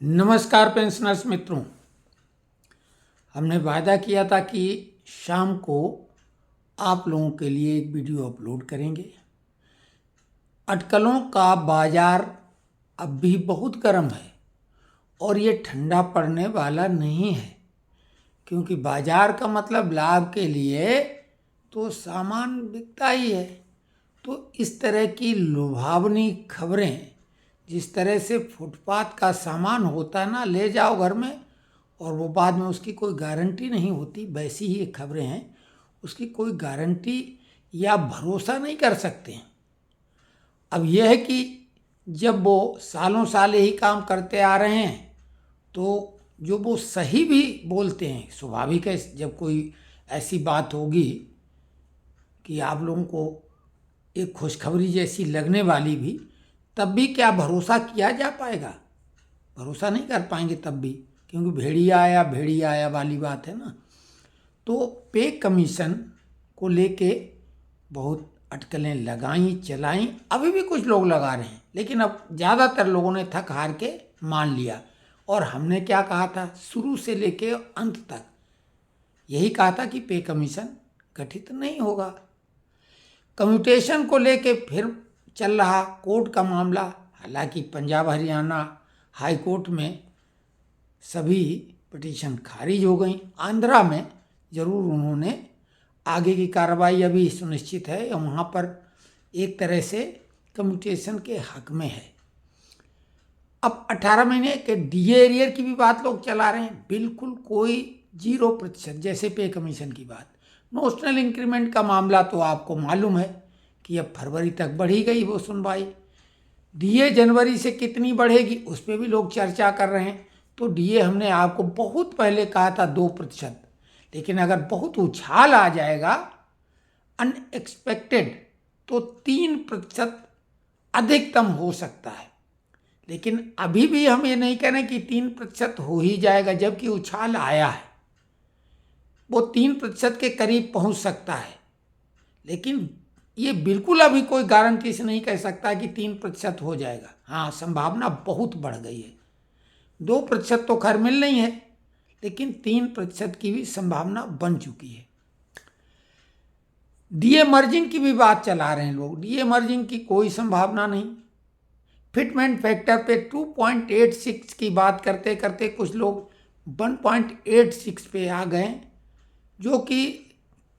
नमस्कार पेंशनर्स मित्रों, हमने वादा किया था कि शाम को आप लोगों के लिए एक वीडियो अपलोड करेंगे। अटकलों का बाजार अब भी बहुत गर्म है और ये ठंडा पड़ने वाला नहीं है, क्योंकि बाजार का मतलब लाभ के लिए तो सामान बिकता ही है। तो इस तरह की लुभावनी खबरें, जिस तरह से फुटपाथ का सामान होता है ना, ले जाओ घर में और वो बाद में उसकी कोई गारंटी नहीं होती, वैसी ही ये खबरें हैं। उसकी कोई गारंटी या भरोसा नहीं कर सकते हैं। अब यह है कि जब वो सालों साल यही काम करते आ रहे हैं तो जो वो सही भी बोलते हैं, स्वाभाविक है जब कोई ऐसी बात होगी कि आप लोगों को एक खुशखबरी जैसी लगने वाली भी, तब भी क्या भरोसा किया जा पाएगा? भरोसा नहीं कर पाएंगे तब भी, क्योंकि भेड़िया आया वाली बात है ना। तो पे कमीशन को लेके बहुत अटकलें लगाई चलाई, अभी भी कुछ लोग लगा रहे हैं, लेकिन अब ज़्यादातर लोगों ने थक हार के मान लिया। और हमने क्या कहा था शुरू से लेके अंत तक, यही कहा था कि पे कमीशन गठित नहीं होगा। कम्यूटेशन को लेके फिर चल रहा कोर्ट का मामला। हालांकि पंजाब हरियाणा हाई कोर्ट में सभी पिटीशन खारिज हो गई। आंध्रा में ज़रूर उन्होंने आगे की कार्रवाई अभी सुनिश्चित है, वहाँ पर एक तरह से कम्यूटेशन के हक में है। अब 18 महीने के डीए एरियर की भी बात लोग चला रहे हैं, बिल्कुल कोई 0%, जैसे पे कमीशन की बात। नोशनल इंक्रीमेंट का मामला तो आपको मालूम है कि अब फरवरी तक बढ़ी गई वो सुनवाई। डीए जनवरी से कितनी बढ़ेगी उस पर भी लोग चर्चा कर रहे हैं। तो डीए हमने आपको बहुत पहले कहा था 2%, लेकिन अगर बहुत उछाल आ जाएगा अनएक्सपेक्टेड तो 3% अधिकतम हो सकता है। लेकिन अभी भी हम ये नहीं कह रहे कि 3% हो ही जाएगा, जबकि उछाल आया है। वो 3% के करीब पहुंच सकता है, लेकिन ये बिल्कुल अभी कोई गारंटी से नहीं कह सकता कि 3% हो जाएगा। हाँ, संभावना बहुत बढ़ गई है। 2% तो खैर मिल नहीं है, लेकिन 3% की भी संभावना बन चुकी है। डीए मर्जिंग की भी बात चला रहे हैं लोग। डीए मर्जिंग की कोई संभावना नहीं। फिटमेंट फैक्टर पे 2.86 की बात करते करते कुछ लोग 1.86 पे आ गए, जो कि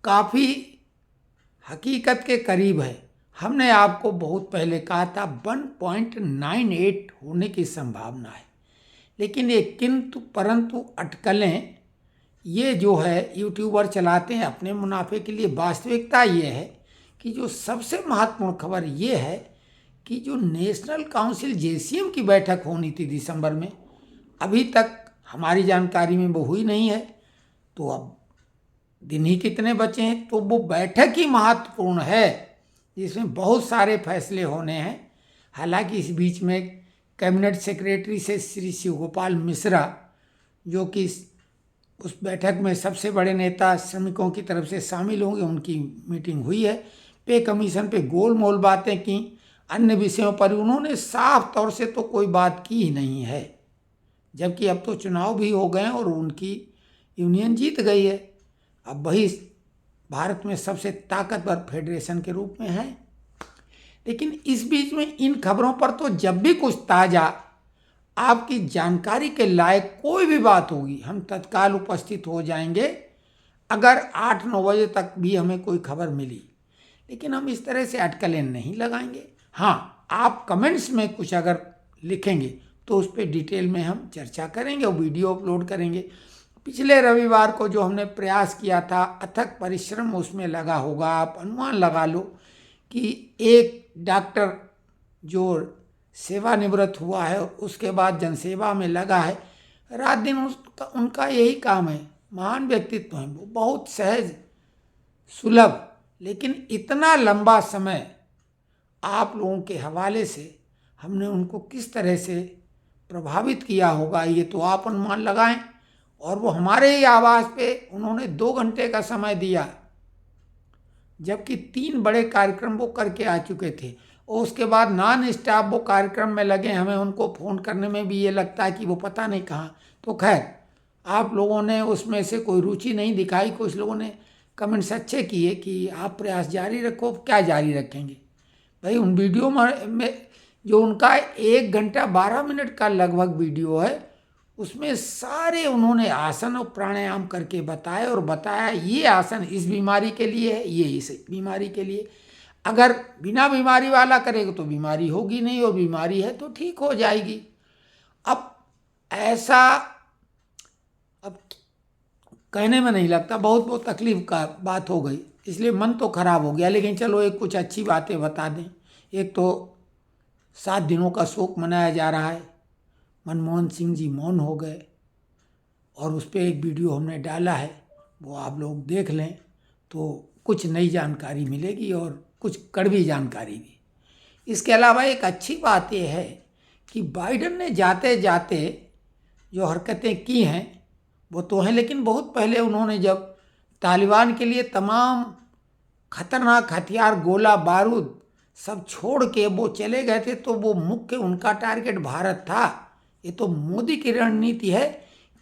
काफ़ी हकीकत के करीब है। हमने आपको बहुत पहले कहा था 1.98 होने की संभावना है, लेकिन ये किंतु परंतु अटकलें ये जो है यूट्यूबर चलाते हैं अपने मुनाफे के लिए। वास्तविकता ये है कि जो सबसे महत्वपूर्ण खबर ये है कि जो नेशनल काउंसिल जेसीएम की बैठक होनी थी दिसंबर में, अभी तक हमारी जानकारी में वो हुई नहीं है। तो अब दिन ही कितने बचे हैं, तो वो बैठक ही महत्वपूर्ण है जिसमें बहुत सारे फैसले होने हैं। हालांकि इस बीच में कैबिनेट सेक्रेटरी से श्री शिवगोपाल मिश्रा, जो कि उस बैठक में सबसे बड़े नेता श्रमिकों की तरफ से शामिल होंगे, उनकी मीटिंग हुई है। पे कमीशन पे गोलमोल बातें की, अन्य विषयों पर उन्होंने साफ तौर से तो कोई बात की ही नहीं है, जबकि अब तो चुनाव भी हो गए और उनकी यूनियन जीत गई है। अब वही भारत में सबसे ताकतवर फेडरेशन के रूप में है। लेकिन इस बीच में इन खबरों पर तो जब भी कुछ ताज़ा आपकी जानकारी के लायक कोई भी बात होगी, हम तत्काल उपस्थित हो जाएंगे, अगर 8-9 बजे तक भी हमें कोई खबर मिली। लेकिन हम इस तरह से अटकलें नहीं लगाएंगे। हाँ, आप कमेंट्स में कुछ अगर लिखेंगे तो उस पर डिटेल में हम चर्चा करेंगे और वीडियो अपलोड करेंगे। पिछले रविवार को जो हमने प्रयास किया था, अथक परिश्रम उसमें लगा होगा। आप अनुमान लगा लो कि एक डॉक्टर जो सेवानिवृत्त हुआ है उसके बाद जनसेवा में लगा है, रात दिन उनका यही काम है। महान व्यक्तित्व हैं वो, बहुत सहज सुलभ, लेकिन इतना लंबा समय आप लोगों के हवाले से हमने उनको किस तरह से प्रभावित किया होगा, ये तो आप अनुमान लगाएं। और वो हमारे ही आवाज़ पे उन्होंने 2 घंटे का समय दिया, जबकि 3 बड़े कार्यक्रम वो करके आ चुके थे। और उसके बाद नॉन स्टॉप वो कार्यक्रम में लगे, हमें उनको फ़ोन करने में भी ये लगता है कि वो पता नहीं कहाँ। तो खैर, आप लोगों ने उसमें से कोई रुचि नहीं दिखाई, कुछ लोगों ने कमेंट्स अच्छे किए कि आप प्रयास जारी रखो। क्या जारी रखेंगे भाई? उन वीडियो में जो उनका 1 घंटा 12 मिनट का लगभग वीडियो है, उसमें सारे उन्होंने आसन और प्राणायाम करके बताए, और बताया ये आसन इस बीमारी के लिए है, ये इस बीमारी के लिए। अगर बिना बीमारी वाला करेगा तो बीमारी होगी नहीं, और बीमारी है तो ठीक हो जाएगी। अब ऐसा अब कहने में नहीं लगता, बहुत बहुत तकलीफ का बात हो गई, इसलिए मन तो खराब हो गया। लेकिन चलो एक कुछ अच्छी बातें बता दें। एक तो 7 दिनों का शोक मनाया जा रहा है, मनमोहन सिंह जी मौन हो गए, और उस पर एक वीडियो हमने डाला है, वो आप लोग देख लें तो कुछ नई जानकारी मिलेगी और कुछ कड़वी जानकारी भी। इसके अलावा एक अच्छी बात यह है कि बाइडन ने जाते जाते जो हरकतें की हैं वो तो हैं, लेकिन बहुत पहले उन्होंने जब तालिबान के लिए तमाम खतरनाक हथियार, गोला बारूद सब छोड़ के वो चले गए थे, तो वो मुख्य उनका टारगेट भारत था। ये तो मोदी की रणनीति है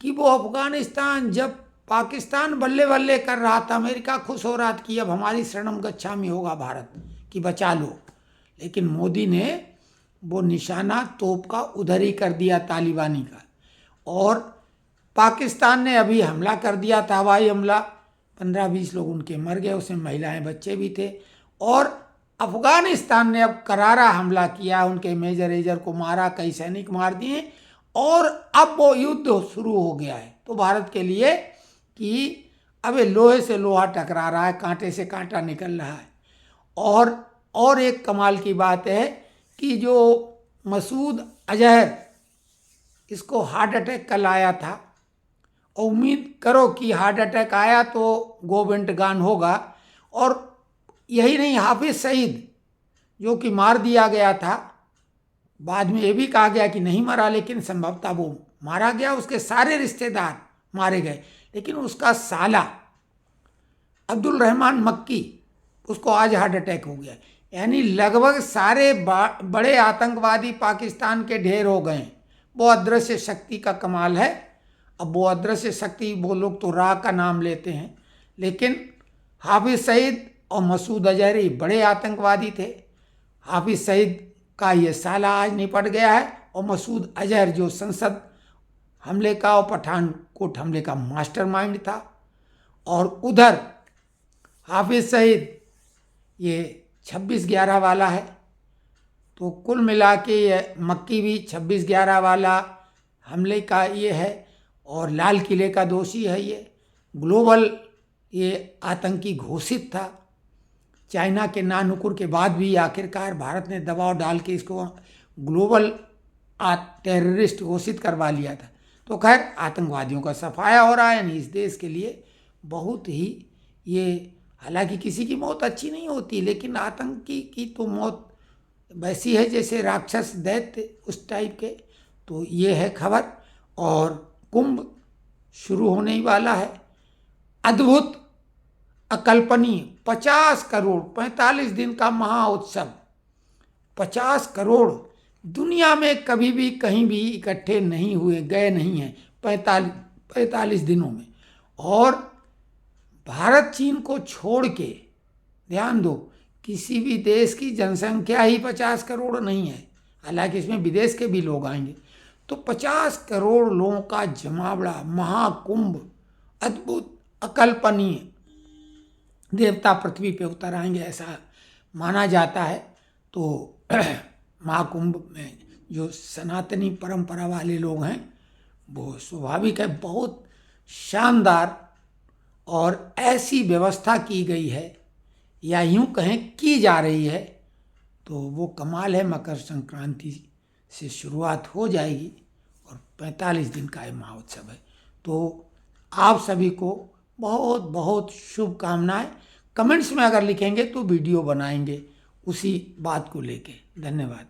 कि वो अफगानिस्तान, जब पाकिस्तान बल्ले बल्ले कर रहा था, अमेरिका खुश हो रहा था कि अब हमारी शरणम गच्छामी होगा भारत कि बचा लो, लेकिन मोदी ने वो निशाना तोप का उधर ही कर दिया तालिबानी का। और पाकिस्तान ने अभी हमला कर दिया था, हवाई हमला, 15-20 लोग उनके मर गए, उसमें महिलाएं बच्चे भी थे। और अफगानिस्तान ने अब करारा हमला किया, उनके मेजर एजर को मारा, कई सैनिक मार दिए, और अब वो युद्ध शुरू हो गया है। तो भारत के लिए कि अब लोहे से लोहा टकरा रहा है, कांटे से कांटा निकल रहा है। और एक कमाल की बात है कि जो मसूद अजहर, इसको हार्ट अटैक कल आया था, और उम्मीद करो कि हार्ट अटैक आया तो गोविंद गान होगा। और यही नहीं, हाफिज सईद जो कि मार दिया गया था, बाद में ये भी कहा गया कि नहीं मरा, लेकिन संभवतः वो मारा गया, उसके सारे रिश्तेदार मारे गए, लेकिन उसका साला अब्दुल रहमान मक्की, उसको आज हार्ट अटैक हो गया। यानी लगभग सारे बड़े आतंकवादी पाकिस्तान के ढेर हो गए। वो अदृश्य शक्ति का कमाल है। अब वो अदृश्य शक्ति, वो लोग तो राह का नाम लेते हैं, लेकिन हाफिज सईद और मसूद अजहर ही बड़े आतंकवादी थे। हाफिज सईद का ये साला आज निपट गया है, और मसूद अजहर जो संसद हमले का और पठानकोट हमले का मास्टरमाइंड था, और उधर हाफिज सईद ये 26/11 वाला है। तो कुल मिला के ये मक्की भी 26/11 वाला हमले का ये है, और लाल किले का दोषी है। ये ग्लोबल ये आतंकी घोषित था। चाइना के नानुकुर के बाद भी आखिरकार भारत ने दबाव डाल के इसको ग्लोबल टेररिस्ट घोषित करवा लिया था। तो खैर, आतंकवादियों का सफाया हो रहा है, यानी इस देश के लिए बहुत ही ये, हालांकि किसी की मौत अच्छी नहीं होती, लेकिन आतंकी की तो मौत वैसी है जैसे राक्षस दैत्य उस टाइप के। तो ये है खबर। और कुंभ शुरू होने ही वाला है। अद्भुत, अकल्पनीय, 50 करोड़ 45 दिन का महाउत्सव, 50 करोड़ दुनिया में कभी भी कहीं भी इकट्ठे नहीं हुए, गए नहीं हैं 45 दिनों में। और भारत चीन को छोड़ के, ध्यान दो, किसी भी देश की जनसंख्या ही 50 करोड़ नहीं है, हालांकि इसमें विदेश के भी लोग आएंगे। तो 50 करोड़ लोगों का जमावड़ा, महाकुंभ, अद्भुत, अकल्पनीय, देवता पृथ्वी पे उतर आएंगे ऐसा माना जाता है। तो महाकुंभ में जो सनातनी परंपरा वाले लोग हैं वो स्वाभाविक है, बहुत शानदार और ऐसी व्यवस्था की गई है, या यूं कहें की जा रही है, तो वो कमाल है। मकर संक्रांति से शुरुआत हो जाएगी और 45 दिन का ये महोत्सव है। तो आप सभी को बहुत बहुत शुभकामनाएं। कमेंट्स में अगर लिखेंगे तो वीडियो बनाएंगे उसी बात को लेके। धन्यवाद।